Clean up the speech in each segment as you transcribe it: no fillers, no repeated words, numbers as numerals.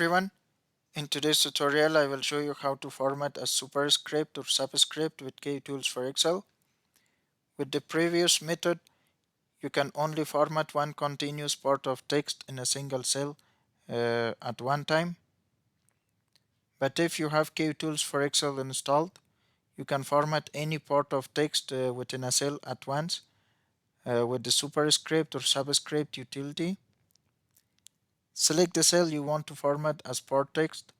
everyone. In today's tutorial, I will show you how to format a superscript or subscript with Kutools for Excel. With the previous method, you can only format one continuous part of text in a single cell at one time. But if you have Kutools for Excel installed, you can format any part of text within a cell at once with the superscript or subscript utility. Select the cell you want to format as part text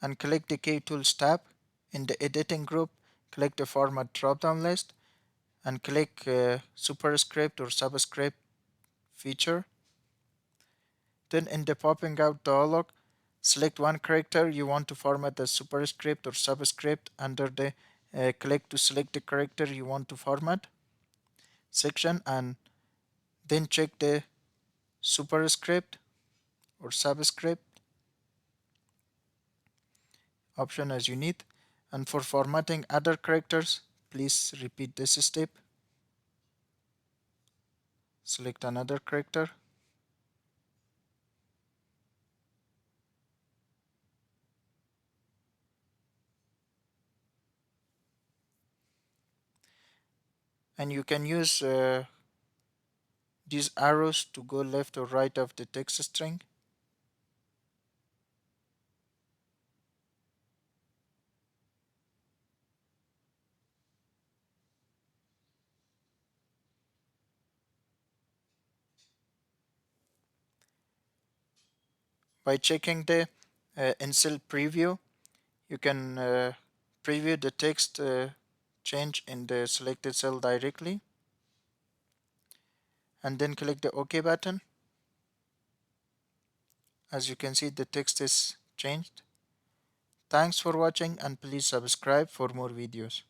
and click the Kutools tab. In the editing group, click the format drop-down list and click superscript or subscript feature. Then in the popping out dialog, select one character you want to format as superscript or subscript. Under the click to select the character you want to format section, and then check the superscript or subscript option as you need. And for formatting other characters, please repeat this step. Select another character. And you can use these arrows to go left or right of the text string. By checking the in cell preview, you can preview the text change in the selected cell directly, and then click the OK button. As you can see, the text is changed. Thanks for watching, and please subscribe for more videos.